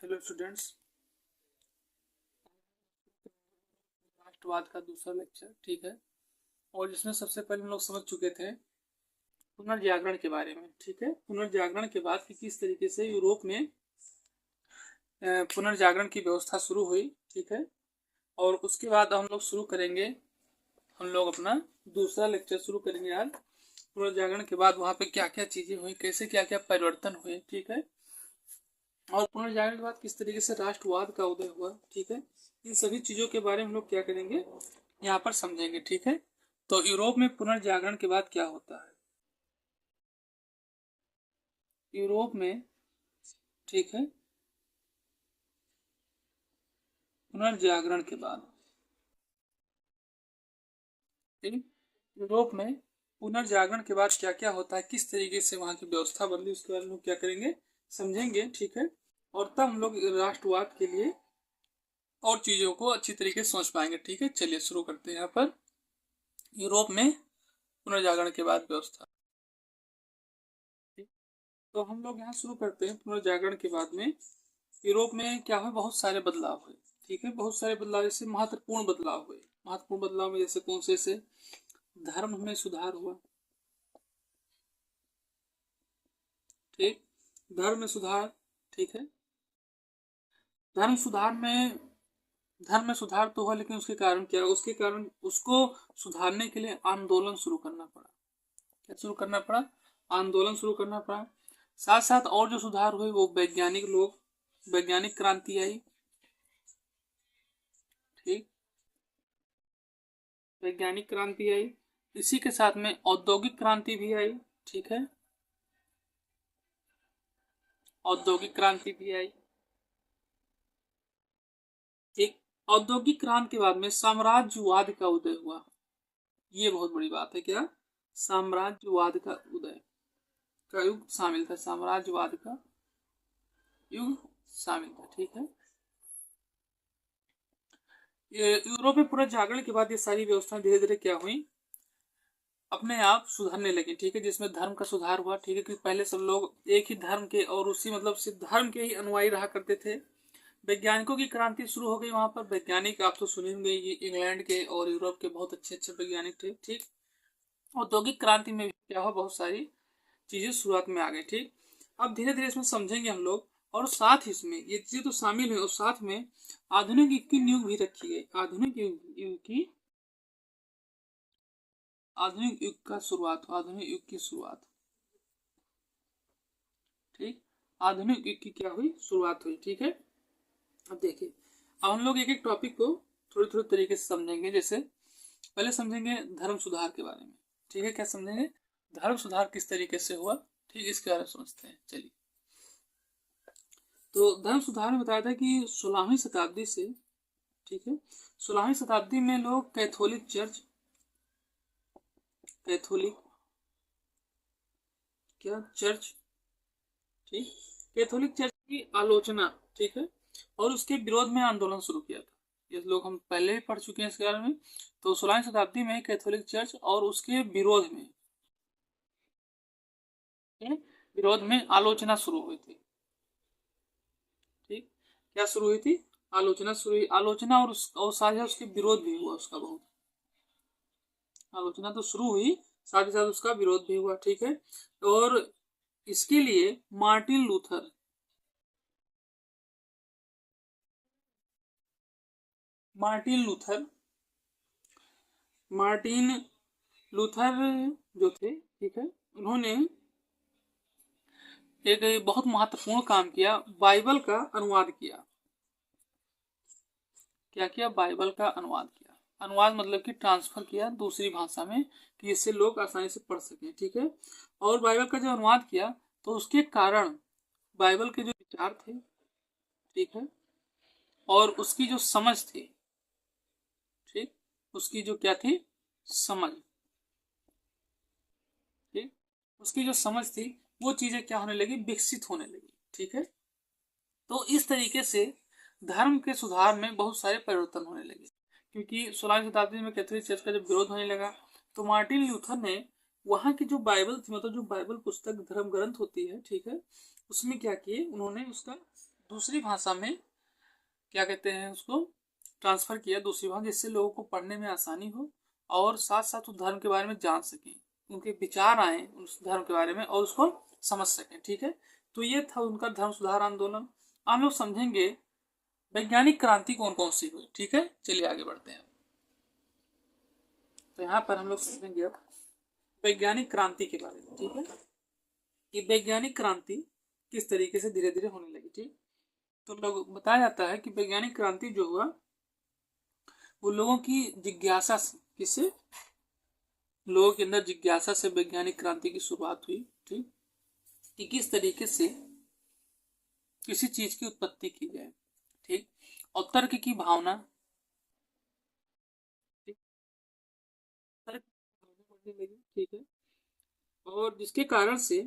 Hello students. राष्ट्रवाद का दूसरा लेक्चर, ठीक है। और जिसमें सबसे पहले हम लोग समझ चुके थे पुनर्जागरण के बारे में, ठीक है। पुनर्जागरण के बाद कि किस तरीके से यूरोप में पुनर्जागरण की व्यवस्था शुरू हुई, ठीक है। और उसके बाद हम लोग शुरू करेंगे, हम लोग अपना दूसरा लेक्चर शुरू करेंगे आज। पुनर्जागरण के बाद वहाँ पे क्या क्या चीज़ें हुई, कैसे क्या क्या परिवर्तन हुए, ठीक है। और पुनर्जागरण के बाद किस तरीके से राष्ट्रवाद का उदय हुआ, ठीक है। इन सभी चीज़ों के बारे में हम लोग क्या करेंगे, यहाँ पर समझेंगे, ठीक है। तो यूरोप में पुनर्जागरण के बाद क्या होता है यूरोप में, ठीक है। पुनर्जागरण के बाद, ठीक है? यूरोप में पुनर्जागरण के बाद क्या क्या होता है, किस तरीके से वहाँ की व्यवस्था बदली, उसके बारे में क्या करेंगे, समझेंगे, ठीक है। और तब हम लोग राष्ट्रवाद के लिए और चीज़ों को अच्छी तरीके से समझ पाएंगे, ठीक है। चलिए शुरू करते हैं। यहाँ पर यूरोप में पुनर्जागरण के बाद व्यवस्था, ठीक। तो हम लोग यहाँ शुरू करते हैं। पुनर्जागरण के बाद में यूरोप में क्या हुआ, बहुत सारे बदलाव हुए, ठीक है। बहुत सारे बदलाव, जैसे महत्वपूर्ण बदलाव हुए। महत्वपूर्ण बदलाव में जैसे कौन से धर्म में सुधार हुआ, ठीक। धर्म में सुधार, ठीक है। धर्म सुधार में धर्म में सुधार तो हुआ, लेकिन उसके कारण क्या, उसके कारण उसको सुधारने के लिए आंदोलन शुरू करना पड़ा। क्या शुरू करना पड़ा, आंदोलन शुरू करना पड़ा। साथ साथ और जो सुधार हुए वो वैज्ञानिक क्रांति आई, ठीक। वैज्ञानिक क्रांति आई, इसी के साथ में औद्योगिक क्रांति भी आई, ठीक है। औद्योगिक क्रांति भी आई, ठीक। औद्योगिक क्रांति के बाद में साम्राज्यवाद का उदय हुआ। ये बहुत बड़ी बात है, क्या, साम्राज्यवाद का उदय का युग शामिल था, साम्राज्यवाद का युग शामिल था, ठीक है। ये यूरोप में पुनर्जागरण के बाद ये सारी व्यवस्थाएं धीरे धीरे क्या हुई, अपने आप सुधरने लगी, ठीक है। जिसमें धर्म का सुधार हुआ, ठीक है। कि पहले सब लोग एक ही धर्म के और उसी मतलब सिर्फ धर्म के ही अनुयायी रहा करते थे। वैज्ञानिकों की क्रांति शुरू हो गई वहां पर। वैज्ञानिक आप तो सुने होंगे, ये इंग्लैंड के और यूरोप के बहुत अच्छे अच्छे वैज्ञानिक थे, ठीक। औद्योगिक क्रांति में भी क्या हुआ, बहुत सारी चीजें शुरुआत में आ गई, ठीक। अब धीरे धीरे इसमें समझेंगे हम लोग। और साथ ही इसमें ये चीजें तो शामिल है, और साथ में आधुनिक युग की नींव भी रखी गई। आधुनिक युग का शुरुआत हुआ, आधुनिक युग की शुरुआत, ठीक। आधुनिक युग की क्या हुई, शुरुआत हुई, ठीक है। अब देखिए, अब हम लोग एक एक टॉपिक को थोड़ी थोड़ी तरीके से समझेंगे। जैसे पहले समझेंगे धर्म सुधार के बारे में, ठीक है। क्या समझेंगे, धर्म सुधार किस तरीके से हुआ, ठीक, इसके बारे में समझते हैं, चलिए। तो धर्म सुधार में बताया था कि 16वीं शताब्दी से, ठीक है, 16वीं शताब्दी में लोग कैथोलिक क्या चर्च, ठीक, कैथोलिक चर्च की आलोचना, ठीक है, और उसके विरोध में आंदोलन शुरू किया था। ये लोग हम पहले ही पढ़ चुके हैं इसके बारे में। तो 16वीं शताब्दी में कैथोलिक चर्च और उसके विरोध में आलोचना शुरू हुई थी, ठीक। क्या शुरू हुई थी, आलोचना शुरू हुई। आलोचना और साथ ही उसके विरोध भी हुआ उसका बहुत। आलोचना तो शुरू हुई, साथ ही साथ उसका विरोध भी हुआ, ठीक है। और इसके लिए मार्टिन लूथर मार्टिन लूथर जो थे, ठीक है, उन्होंने एक बहुत महत्वपूर्ण काम किया, बाइबल का अनुवाद किया। क्या किया, बाइबल का अनुवाद किया। अनुवाद मतलब कि ट्रांसफर किया दूसरी भाषा में, कि इससे लोग आसानी से पढ़ सकें, ठीक है। और बाइबल का जब अनुवाद किया तो उसके कारण बाइबल के जो विचार थे, ठीक है, और उसकी जो समझ थी, ठीक, उसकी जो क्या थी, समझ, ठीक, उसकी जो समझ थी वो चीजें क्या होने लगी, विकसित होने लगी, ठीक है। तो इस तरीके से धर्म के सुधार में बहुत सारे परिवर्तन होने लगे। क्योंकि 16वीं शताब्दी में कैथोलिक चर्च का जब विरोध होने लगा तो मार्टिन लूथर ने वहाँ की जो बाइबल थी, मतलब जो बाइबल पुस्तक धर्म ग्रंथ होती है, ठीक है, उसमें क्या किए, उन्होंने उसका दूसरी भाषा में क्या कहते हैं उसको ट्रांसफ़र किया दूसरी भाषा, जिससे लोगों को पढ़ने में आसानी हो और साथ साथ उस धर्म के बारे में जान सकें, उनके विचार आए उस धर्म के बारे में और उसको समझ सकें। ठीक है, तो ये था उनका धर्म सुधार आंदोलन। हम लोग समझेंगे वैज्ञानिक क्रांति कौन कौन सी हुई। ठीक है, चलिए आगे बढ़ते हैं। तो यहाँ पर हम लोग समझेंगे अब वैज्ञानिक क्रांति के बारे में। ठीक है, कि वैज्ञानिक क्रांति किस तरीके से धीरे धीरे होने लगी। ठीक, तो लोग बताया जाता है कि वैज्ञानिक क्रांति जो हुआ वो लोगों की जिज्ञासा से, किससे, लोगों के अंदर जिज्ञासा से वैज्ञानिक क्रांति की शुरुआत हुई। ठीक, कि किस तरीके से किसी चीज की उत्पत्ति की जाए। ठीक, और तर्क की भावना, तर्क की भावना बढ़ने लगी। ठीक है, और जिसके कारण से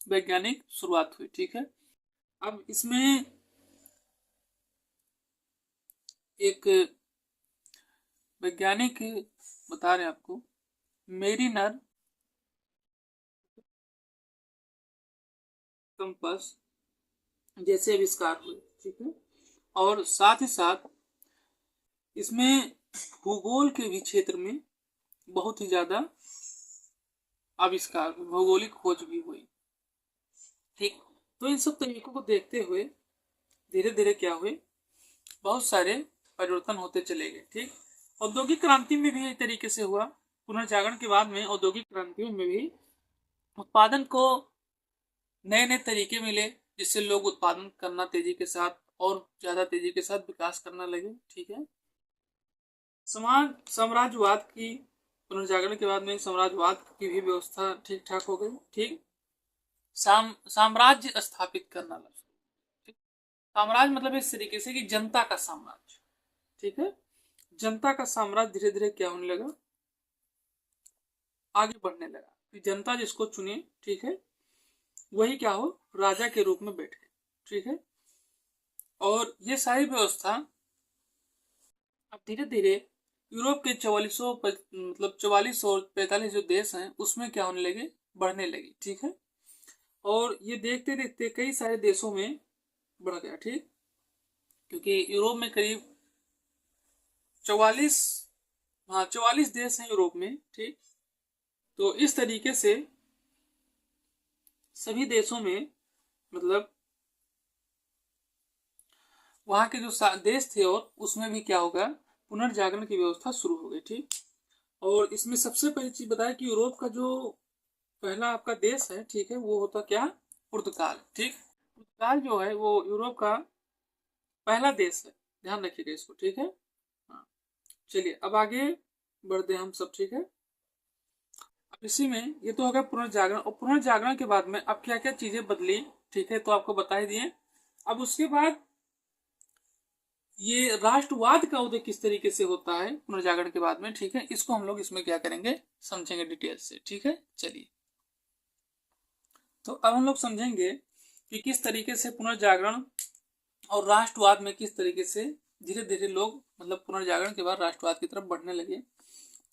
वैज्ञानिक शुरुआत हुई। ठीक है, अब इसमें एक वैज्ञानिक बता रहे हैं आपको, मेरिनर कंपास जैसे आविष्कार हुए। ठीक है, और साथ ही साथ इसमें भूगोल के भी क्षेत्र में बहुत ही ज्यादा आविष्कार, भौगोलिक खोज भी हुई। ठीक, तो इन सब तरीकों को देखते हुए धीरे धीरे क्या हुए, बहुत सारे परिवर्तन होते चले गए। ठीक, औद्योगिक क्रांति में भी यही तरीके से हुआ। पुनर्जागरण के बाद में औद्योगिक क्रांतियों में भी उत्पादन को नए नए तरीके मिले, जिससे लोग उत्पादन करना तेजी के साथ और ज्यादा तेजी के साथ विकास करना लगे। ठीक है, समाज साम्राज्यवाद की पुनर्जागरण के बाद में साम्राज्यवाद की भी व्यवस्था ठीक ठाक हो गई। ठीक, साम्राज्य स्थापित करना लगा। ठीक, साम्राज्य मतलब इस तरीके से कि जनता का साम्राज्य। ठीक है, जनता का साम्राज्य धीरे धीरे क्या होने लगा, आगे बढ़ने लगा कि जनता जिसको चुने, ठीक है, वही क्या हो, राजा के रूप में बैठे। ठीक है, और ये सारी व्यवस्था अब धीरे धीरे यूरोप के 44 और 45 जो देश हैं उसमें क्या होने लगे, बढ़ने लगी। ठीक है, और ये देखते देखते कई सारे देशों में बढ़ गया। ठीक, क्योंकि यूरोप में करीब 44, हाँ 44 देश हैं यूरोप में। ठीक, तो इस तरीके से सभी देशों में मतलब वहाँ के जो देश थे और उसमें भी क्या होगा, पुनर्जागरण की व्यवस्था शुरू हो गई। ठीक, और इसमें सबसे पहली चीज बताया कि यूरोप का जो पहला आपका देश है, ठीक है, वो होता क्या, पुर्तगाल। ठीक, पुर्तगाल जो है वो यूरोप का पहला देश है, ध्यान रखिएगा इसको। ठीक है, हाँ, चलिए अब आगे बढ़ते हम सब। ठीक है, अब इसी में ये तो होगा पुनर्जागरण, और पुनर्जागरण के बाद में अब क्या क्या चीजें बदली। ठीक है, तो आपको बता ही दिए। अब उसके बाद ये राष्ट्रवाद का उदय किस तरीके से होता है पुनर्जागरण के बाद में। ठीक है, इसको हम लोग इसमें क्या करेंगे, समझेंगे डिटेल से। ठीक है, चलिए तो अब हम लोग समझेंगे कि किस तरीके से पुनर्जागरण और राष्ट्रवाद में किस तरीके से धीरे धीरे लोग मतलब पुनर्जागरण के बाद राष्ट्रवाद की तरफ बढ़ने लगे।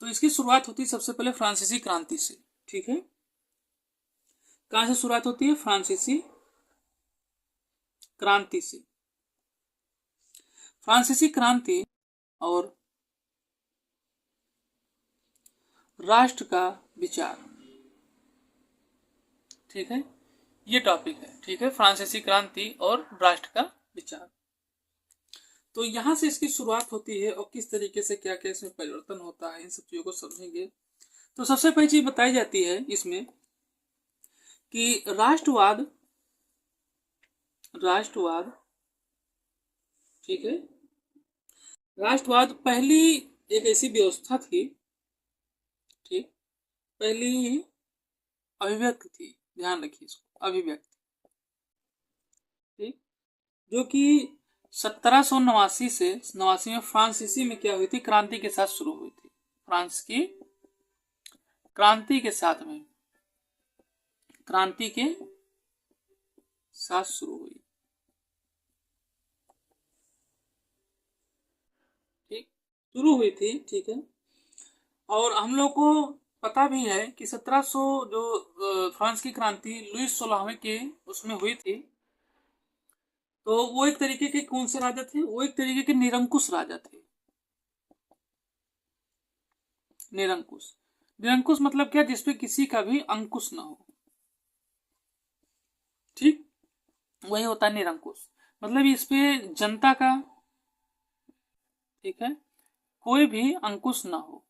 तो इसकी शुरुआत होती है सबसे पहले फ्रांसीसी क्रांति से। ठीक है, कहां से शुरुआत होती है, फ्रांसीसी क्रांति से। फ्रांसीसी क्रांति और राष्ट्र का विचार। ठीक है, ये टॉपिक है। ठीक है, फ्रांसीसी क्रांति और राष्ट्र का विचार। तो यहां से इसकी शुरुआत होती है और किस तरीके से क्या क्या इसमें परिवर्तन होता है, इन सब चीजों को समझेंगे। तो सबसे पहली चीज बताई जाती है इसमें कि राष्ट्रवाद, ठीक है, राष्ट्रवाद पहली एक ऐसी व्यवस्था थी, ठीक, पहली अभिव्यक्ति थी, ध्यान रखिए इसको, अभिव्यक्ति। ठीक, जो कि 1789 से 89 में फ्रांसीसी में क्या हुई थी, क्रांति के साथ शुरू हुई थी। फ्रांस की क्रांति के साथ में, क्रांति के साथ शुरू हुई। ठीक, शुरू हुई थी। ठीक है, और हम लोग को पता भी है कि 1700 जो फ्रांस की क्रांति लुईस 16वें के उसमें हुई थी, तो वो एक तरीके के कौन से राजा थे? वो एक तरीके के निरंकुश राजा थे। निरंकुश, निरंकुश मतलब क्या? जिसपे किसी का भी अंकुश ना हो, ठीक, वही होता है निरंकुश। मतलब इस पे जनता का, ठीक है, कोई भी अंकुश ना हो।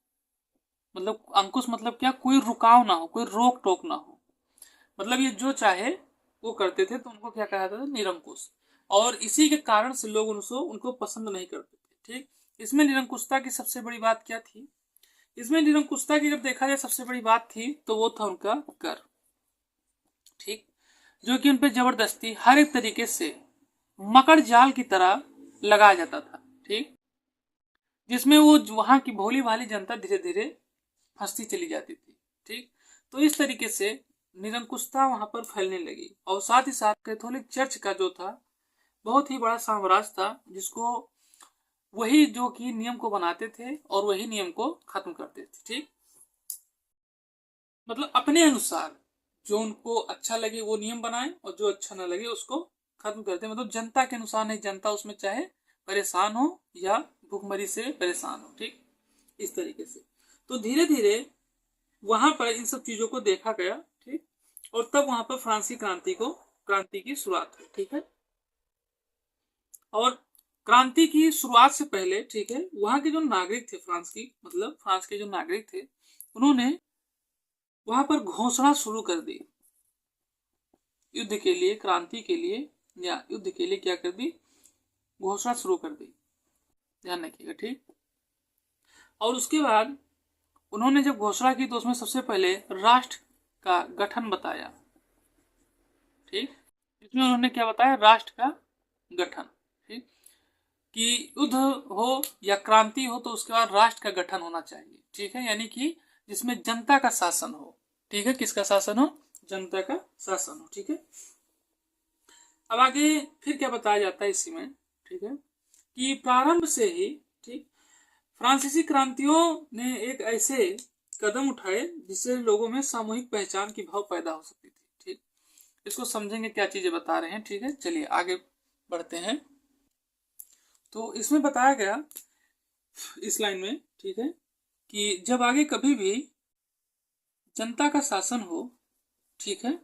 मतलब अंकुश मतलब क्या? कोई रुकाव ना हो, कोई रोक टोक ना हो। मतलब ये जो चाहे वो करते थे, तो उनको क्या कहा जाता था? निरंकुश। और इसी के कारण से लोग उनको पसंद नहीं करते थे, ठीक। इसमें निरंकुशता की सबसे बड़ी बात क्या थी? इसमें निरंकुशता की जब देखा जाए सबसे बड़ी बात थी तो वो था उनका कर, ठीक, जो कि उनपे जबरदस्ती हर एक तरीके से मकर जाल की तरह लगाया जाता था, ठीक, जिसमें वो वहां की भोली भाली जनता धीरे धीरे फंसती चली जाती थी, ठीक। तो इस तरीके से निरंकुशता वहां पर फैलने लगी। और साथ ही साथ कैथोलिक चर्च का जो था बहुत ही बड़ा साम्राज्य था, जिसको वही जो कि नियम को बनाते थे और वही नियम को खत्म करते थे, ठीक। मतलब अपने अनुसार जो उनको अच्छा लगे वो नियम बनाए और जो अच्छा ना लगे उसको खत्म करते। मतलब जनता के अनुसार नहीं, जनता उसमें चाहे परेशान हो या भूखमरी से परेशान हो, ठीक, इस तरीके से। तो धीरे धीरे वहां पर इन सब चीजों को देखा गया, ठीक, और तब वहां पर क्रांति की शुरुआत हुई, ठीक है। और क्रांति की शुरुआत से पहले, ठीक है, वहां के जो नागरिक थे मतलब फ्रांस के जो नागरिक थे, उन्होंने वहां पर घोषणा शुरू कर दी युद्ध के लिए, क्रांति के लिए या युद्ध के लिए क्या कर दी? घोषणा शुरू कर दी, ध्यान रखिएगा, ठीक। और उसके बाद उन्होंने जब घोषणा की तो उसमें सबसे पहले राष्ट्र का गठन बताया, ठीक। इसमें उन्होंने क्या बताया? राष्ट्र का गठन, ठीक, कि युद्ध हो या क्रांति हो तो उसके बाद राष्ट्र का गठन होना चाहिए, ठीक है, यानी कि जिसमें जनता का शासन हो, ठीक है। किसका शासन हो? जनता का शासन हो, ठीक है। अब आगे फिर क्या बताया जाता है इसी में, ठीक है, कि प्रारंभ से ही, ठीक, फ्रांसीसी क्रांतियों ने एक ऐसे कदम उठाए जिससे लोगों में सामूहिक पहचान की भाव पैदा हो सकती थी, ठीक। इसको समझेंगे क्या चीजें बता रहे हैं, ठीक है। चलिए आगे बढ़ते हैं। तो इसमें बताया गया इस लाइन में, ठीक है, कि जब आगे कभी भी जनता का शासन हो, ठीक है,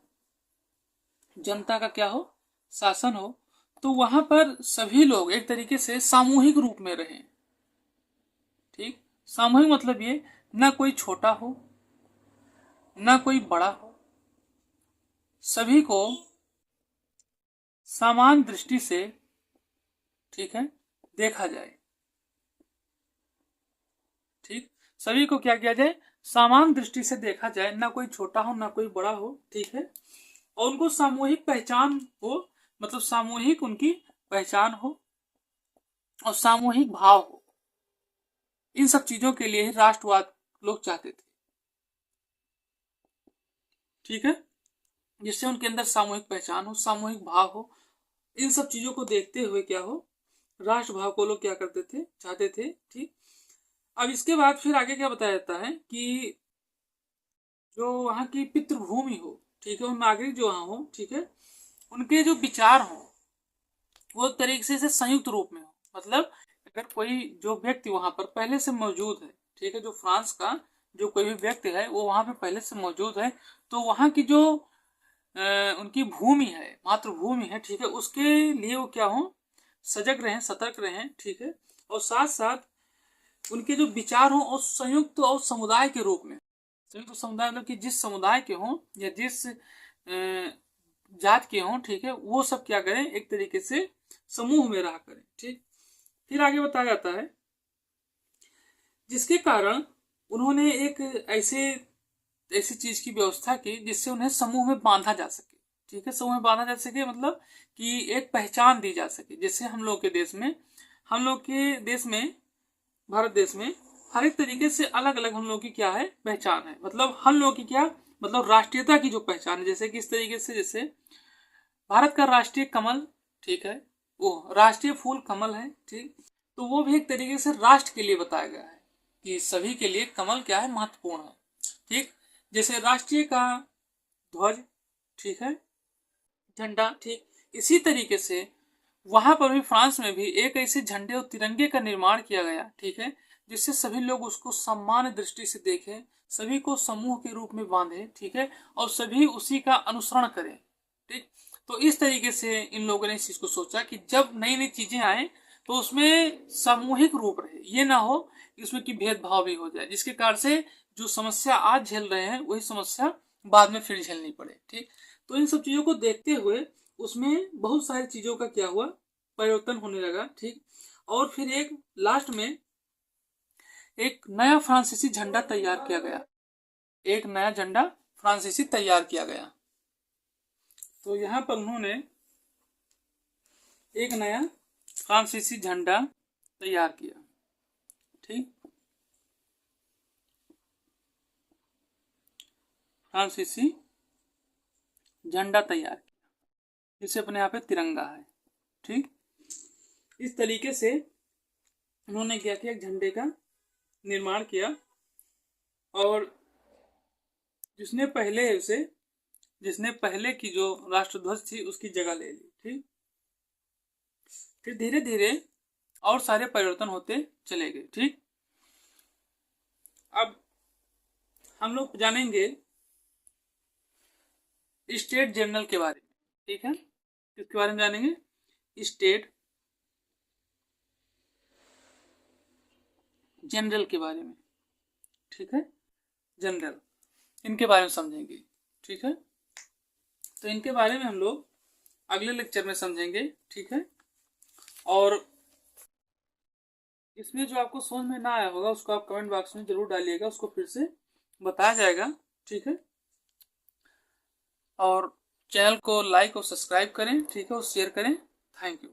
जनता का क्या हो? शासन हो, तो वहां पर सभी लोग एक तरीके से सामूहिक रूप में रहें, ठीक। सामूहिक मतलब ये, ना कोई छोटा हो ना कोई बड़ा हो, सभी को समान दृष्टि से, ठीक है, देखा जाए, ठीक। सभी को क्या किया जाए? समान दृष्टि से देखा जाए, ना कोई छोटा हो ना कोई बड़ा हो, ठीक है। और उनको सामूहिक पहचान हो, मतलब सामूहिक उनकी पहचान हो और सामूहिक भाव हो। इन सब चीजों के लिए ही राष्ट्रवाद लोग चाहते थे, ठीक है, जिससे उनके अंदर सामूहिक पहचान हो, सामूहिक भाव हो। इन सब चीजों को देखते हुए क्या हो? राष्ट्र भाव को लोग क्या करते थे? चाहते थे, ठीक। अब इसके बाद फिर आगे क्या बताया जाता है कि जो वहां की पितृभूमि हो, ठीक है, उन नागरिक जो वहां हो, ठीक है, उनके जो विचार हो वो तरीके से संयुक्त रूप में हो। मतलब अगर कोई जो व्यक्ति वहां पर पहले से मौजूद है, ठीक है, जो फ्रांस का जो कोई भी व्यक्ति है वो वहां पे पहले से मौजूद है, तो वहां की जो उनकी भूमि है, मातृभूमि है, ठीक है, उसके लिए वो क्या हो? सजग रहें, सतर्क रहें, ठीक है। और साथ साथ उनके जो विचार हो और संयुक्त और समुदाय के रूप में, संयुक्त समुदाय मतलब कि जिस समुदाय के हों या जिस जात के हों, ठीक है, वो सब क्या करें? एक तरीके से समूह में रहा करें, ठीक। फिर आगे बताया जाता है जिसके कारण उन्होंने एक ऐसी चीज की व्यवस्था की जिससे उन्हें समूह में बांधा जा सके, ठीक है, समूह में बांधा जा सके मतलब कि एक पहचान दी जा सके। जैसे हम लोग के देश में भारत देश में हर एक तरीके से अलग अलग हम लोग की क्या है? पहचान है। मतलब हम लोग की क्या, मतलब राष्ट्रीयता की जो पहचान है, जैसे कि इस तरीके से, जैसे भारत का राष्ट्रीय कमल, ठीक है, वो राष्ट्रीय फूल कमल है, ठीक। तो वो भी एक तरीके से राष्ट्र के लिए बताया गया है कि सभी के लिए कमल क्या है? महत्वपूर्ण है, ठीक। जैसे राष्ट्रीय का ध्वज, ठीक है, झंडा, ठीक, इसी तरीके से वहां पर भी फ्रांस में भी एक ऐसे झंडे और तिरंगे का निर्माण किया गया, ठीक है, जिससे सभी लोग उसको सम्मान दृष्टि से देखें, सभी को समूह के रूप में बांधे, ठीक है, और सभी उसी का अनुसरण करें, ठीक। तो इस तरीके से इन लोगों ने इस चीज को सोचा कि जब नई नई चीजें आए तो उसमें सामूहिक रूप रहे, ये ना हो कि उसमें की भेदभाव भी हो जाए, जिसके कारण से जो समस्या आज झेल रहे हैं वही समस्या बाद में फिर झेलनी पड़े, ठीक। तो इन सब चीजों को देखते हुए उसमें बहुत सारी चीजों का क्या हुआ, परिवर्तन होने लगा, ठीक। और फिर एक लास्ट में एक नया फ्रांसीसी झंडा तैयार किया गया, एक नया झंडा फ्रांसीसी तैयार किया गया। तो यहां पर उन्होंने एक नया फ्रांसीसी झंडा तैयार किया, ठीक। फ्रांसीसी झंडा तैयार किया, जिसे अपने यहाँ पे तिरंगा है, ठीक। इस तरीके से उन्होंने क्या किया, एक झंडे का निर्माण किया, और जिसने पहले की जो राष्ट्रध्वज थी उसकी जगह ले ली, ठीक। फिर धीरे धीरे और सारे परिवर्तन होते चले गए, ठीक। अब हम लोग जानेंगे स्टेट जनरल के बारे में, ठीक है। किसके बारे में जानेंगे, स्टेट जनरल के बारे में, ठीक है। जनरल, इनके बारे में समझेंगे, ठीक है। तो इनके बारे में हम लोग अगले लेक्चर में समझेंगे, ठीक है। और इसमें जो आपको समझ में ना आया होगा उसको आप कमेंट बॉक्स में जरूर डालिएगा, उसको फिर से बताया जाएगा, ठीक है। और चैनल को लाइक और सब्सक्राइब करें, ठीक है, और शेयर करें। Thank you.